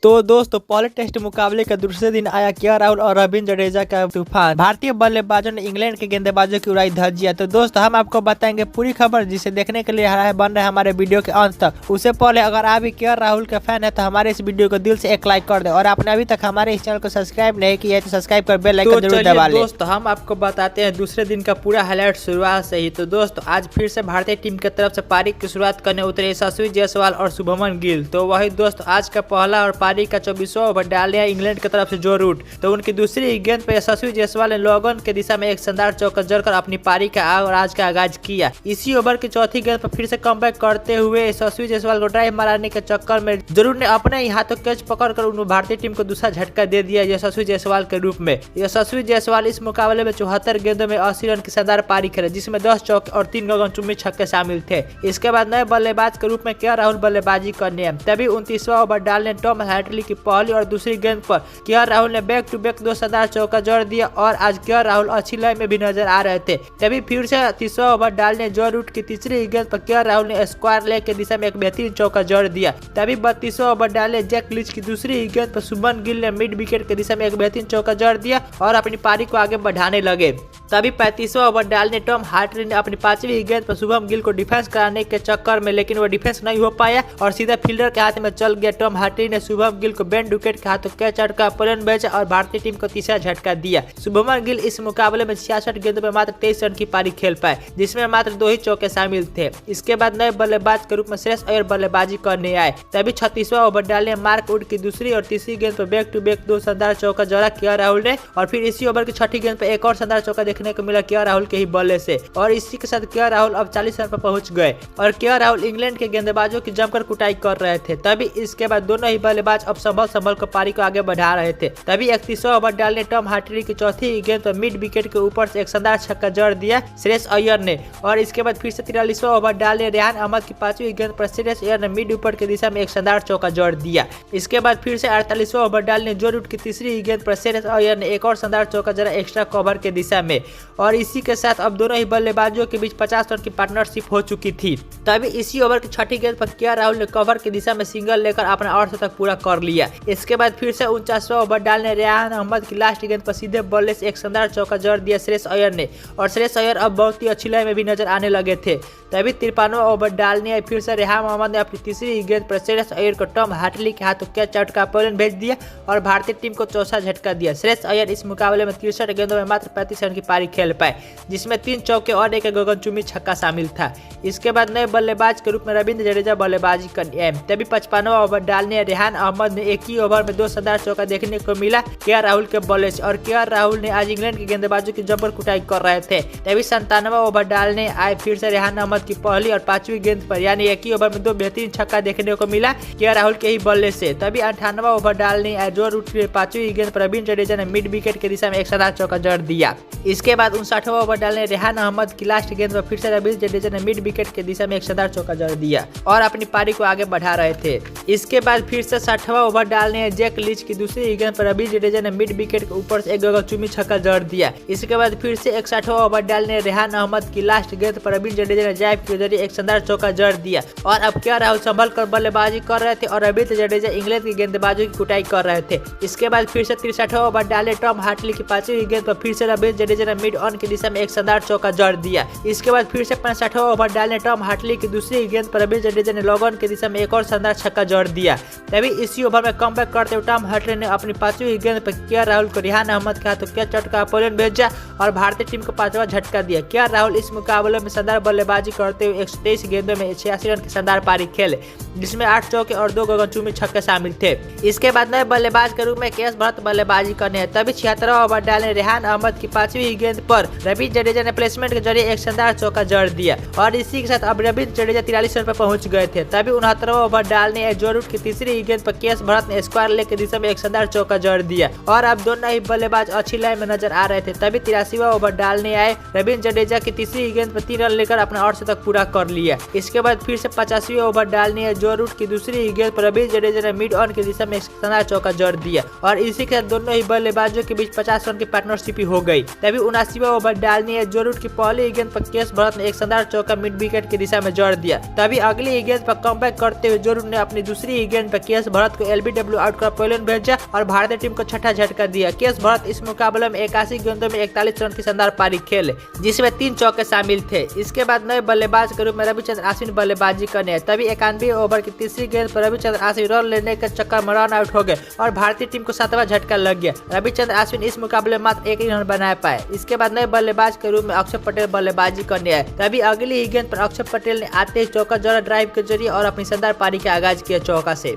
तो दोस्तों पहले टेस्ट मुकाबले का दूसरे दिन आया के राहुल और रविंद्र जडेजा का तूफान। भारतीय बल्लेबाजों ने इंग्लैंड के गेंदबाजों की उड़ाई धज्जियां। तो दोस्तों हम आपको बताएंगे पूरी खबर, जिसे देखने के लिए बन रहे हमारे वीडियो के अंत तक। उससे पहले अगर आप भी के राहुल के फैन है तो हमारे इस वीडियो को दिल से एक लाइक कर दे, और आपने अभी तक हमारे इस चैनल को सब्सक्राइब नहीं किया है तो सब्सक्राइब कर बेल आइकन जरूर दबा लें। दोस्तों हम आपको बताते हैं दूसरे दिन का पूरा हाईलाइट शुरुआत से ही। तो दोस्तों आज फिर से भारतीय टीम की तरफ से पारी की शुरुआत करने उतरे यशस्वी जायसवाल और शुभमन गिल। तो वही दोस्तों आज का पहला और पारी का 24वां ओवर डाल दिया इंग्लैंड की तरफ से जो रूट। तो उनकी दूसरी गेंद पर यशस्वी जायसवाल ने लॉगन के दिशा में एक शानदार चौका जड़कर अपनी पारी का आज का आगाज किया। इसी ओवर की चौथी गेंद पर फिर से कमबैक करते हुए यशस्वी जायसवाल को ड्राइव मारने के चक्कर में जरूर ने अपने ही हाथों कैच पकड़कर उन भारतीय टीम को दूसरा झटका दे दिया यशस्वी जायसवाल के रूप में। यशस्वी जायसवाल इस मुकाबले में 74 गेंदों में 80 रन की शानदार पारी खेले, जिसमें 10 चौके और 3 गगनचुंबी छक्के शामिल थे। इसके बाद नए बल्लेबाज के रूप में के राहुल बल्लेबाजी करने हैं। तभी 29वां ओवर डालने टॉम हैटली की पहली और दूसरी गेंद पर के राहुल ने बैक टू बैक 2 शानदार चौका जड़ दिया और आज के राहुल अच्छी लय में भी नजर आ रहे थे। तभी फिर से 30वां ओवर डालने जो रूट की तीसरी गेंद पर के राहुल ने स्क्वायर लेग के दिशा में एक बेहतरीन चौका जड़ दिया। तभी 32वां ओवर डालने जैक लीच की दूसरी गेंद पर शुभमन गिल ने मिड विकेट के दिशा में एक बेहतरीन चौका जड़ दिया और अपनी पारी को आगे बढ़ाने लगे। तभी 35वां ओवर डालने टॉम हार्टली ने अपनी 5वीं गेंद पर शुभम गिल को डिफेंस कराने के चक्कर में, लेकिन वो डिफेंस नहीं हो पाया और सीधा फील्डर के हाथ में चल गया। टॉम हार्टली ने शुभम गिल को बैंड विकेट के हाथों कैच का पलन भेजा और भारतीय टीम को तीसरा झटका दिया। शुभमन गिल इस मुकाबले में 66 गेंदों में मात्र 23 रन की पारी खेल पाए, जिसमें मात्र 2 ही चौके शामिल थे। इसके बाद नए बल्लेबाज के रूप में श्रेयस अय्यर बल्लेबाजी करने आए। तभी 36वां ओवर डालने मार्क वुड की दूसरी और तीसरी गेंद पर बैक टू बैक 2 शानदार चौका जड़ा के राहुल ने, और फिर इसी ओवर की छठी गेंद पर एक और शानदार चौका देखने को मिला के राहुल के ही बल्ले से, और इसी के साथ के राहुल अब 40 रन पर पहुंच गए और के राहुल इंग्लैंड के गेंदबाजों की जमकर कुटाई कर रहे थे। तभी इसके बाद दोनों ही बल्लेबाज अब संभल कर पारी को आगे बढ़ा रहे थे। तभी 31वां ओवर डालने टॉम हार्टली की चौथी गेंद पर मिड विकेट के ऊपर से एक शानदार छक्का जड़ दिया श्रेयस अय्यर ने, और इसके बाद फिर से 43वां ओवर डालने रेहान अहमद की 5वीं गेंद पर श्रेयस अय्यर ने मिड ऊपर की दिशा में एक शानदार चौका जड़ दिया। इसके बाद फिर से 48वां ओवर डालने जो रूट की तीसरी गेंद पर श्रेयस अय्यर ने एक और शानदार चौका जड़ा एक्स्ट्रा कवर के दिशा में, और इसी के साथ अब दोनों ही बल्लेबाजों के बीच 50 रन की पार्टनरशिप हो चुकी थी। तभी इसी ओवर की छठी गेंद पर के राहुल ने कवर की दिशा में सिंगल लेकर अपना अर्धशतक पूरा कर लिया। इसके बाद फिर से 49वां ओवर डालने रेहान अहमद की लास्ट गेंद पर सीधे बल्ले से एक शानदार चौका जड़ दिया श्रेयस अय्यर ने, और श्रेयस अय्यर अब बहुत ही अच्छी लय में भी नजर आने लगे थे। तभी 53वां ओवर डालने फिर से रेहान अहमद ने अपनी तीसरी गेंद पर श्रेयस अय्यर को टॉम हार्टली के हाथों कैच आउट का पलन भेज दिया और भारतीय टीम को चौथा झटका दिया। श्रेयस अय्यर इस मुकाबले में 63 गेंदों में मात्र 35 रन की पारी खेल पाए, जिसमें 3 चौके और एक गगनचुंबी छक्का शामिल था। इसके बाद नए बल्लेबाज के रूप में रविंद्र जडेजा बल्लेबाजी करने। तभी 55वां ओवर डालने रेहान अहमद ने एक ही ओवर में 2 शानदार चौका देखने को मिला के राहुल के बल्ले से, और के राहुल ने आज इंग्लैंड के गेंदबाजों की जबर कुटाई कर रहे थे। तभी 57वां ओवर डालने आए फिर से रेहान अहमद की पहली और 5वीं गेंद पर, यानी एक ही ओवर में 2 बेहतरीन छक्का देखने को मिला के राहुल के ही बल्ले से। तभी 58वां ओवर डालने आए जो रूट की 5वीं गेंद पर रविंद्र जडेजा ने मिड विकेट के दिशा में एक शानदार चौका जड़ दिया। इसके बाद 59वां ओवर डालने रेहान अहमद की लास्ट गेंद पर फिर से रविंद्र जडेजा ने मिड विकेट के दिशा में एक शानदार चौका जड़ दिया और अपनी पारी को आगे बढ़ा रहे थे। इसके बाद फिर से 60वां ओवर डालने जैक लीच की दूसरी गेंद पर रविंद्र जडेजा ने मिड विकेट के ऊपर से एक गगनचुंबी छक्का जड़ दिया। इसके बाद फिर से 61वां ओवर डालने रेहान अहमद की लास्ट गेंद पर रविंद्र जडेजा ने जाइब के जरिए एक शानदार चौका जड़ दिया, और अब के राहुल संभल कर बल्लेबाजी कर रहे थे और रविंद्र जडेजा इंग्लैंड के गेंदबाजों की कुटाई कर रहे थे। इसके बाद फिर से 63वां ओवर डाले टॉम हार्टली की 5वीं गेंद पर फिर से रविंद्र जडेजा ने मिड ऑन की दिशा में एक शानदार चौका जड़ दिया। इसके बाद फिर से 65वां ओवर डालने टॉम हार्टली की दूसरी गेंद पर रविंद्र जडेजा ने लॉगन की दिशा में एक और शानदार छक्का जड़ दिया। तभी इसी ओवर में कमबैक करते हुए टॉम हार्टली ने अपनी 5वीं गेंद पर के राहुल को रेहान अहमद के हाथों कैच आउट का पलन भेजा और भारतीय टीम को 5वां झटका दिया। के राहुल इस मुकाबले में शानदार बल्लेबाजी करते हुए 123 गेंदों में 86 रन की शानदार पारी खेले, जिसमें 8 चौके और 2 गगनचुंबी छक्के शामिल थे। इसके बाद नए बल्लेबाज के रूप में के एस भरत बल्लेबाजी करने हैं। तभी 76वां ओवर डालने रेहान अहमद की 5वीं गेंद पर रविंद्र जडेजा ने प्लेसमेंट के जरिए एक शानदार चौका जड़ दिया, और इसी के साथ अब रविंद्र जडेजा 43 रन पर पहुंच गए थे। तभी 69वां ओवर डालने जो रूट की तीसरी गेंद पर के एस भरत ने स्क्वायर लेग की दिशा में एक शानदार चौका जड़ दिया, और अब दोनों ही बल्लेबाज अच्छी लय में नजर आ रहे थे। तभी 83वां ओवर डालने आए रविंद्र जडेजा की तीसरी गेंद पर 3 रन लेकर अपना अर्धशतक पूरा कर लिया। इसके बाद फिर से 85वें ओवर डालने जो रूट की दूसरी गेंद पर रविंद्र जडेजा ने मिड ऑन की दिशा में एक शानदार चौका जड़ दिया, और इसी के साथ दोनों ही बल्लेबाजों के बीच 50 रन की पार्टनरशिप हो गई। तभी 79वां ओवर डालने जो रूट की पहली गेंद पर के एस भरत ने एक शानदार चौका मिड विकेट की दिशा में जड़ दिया। तभी अगली गेंद पर कमबैक करते हुए जो रूट ने अपनी दूसरी गेंद पर के एस भरत भरत को LBW आउट कर पवेलियन भेजा और भारतीय टीम को छठा झटका दिया। केएस भरत इस मुकाबले में 81 गेंदों में 41 रन की शानदार पारी खेले, जिसमें 3 चौके शामिल थे। इसके बाद नए बल्लेबाज के रूप में रविचंद्रन अश्विन बल्लेबाजी करने, तभी 91 ओवर की तीसरी गेंद पर रविचंद्रन अश्विन रन लेने के चक्कर में रन आउट हो गए और भारतीय टीम को 7वां झटका लग गया। रविचंद्रन अश्विन इस मुकाबले में मात्र 1 ही रन बना पाए। इसके बाद नए बल्लेबाज के रूप में अक्षर पटेल बल्लेबाजी करने आए, तभी अगली ही गेंद पर अक्षर पटेल ने आते ही चौका जड़ा ड्राइव के जरिए और अपनी शानदार पारी का आगाज किया चौका से।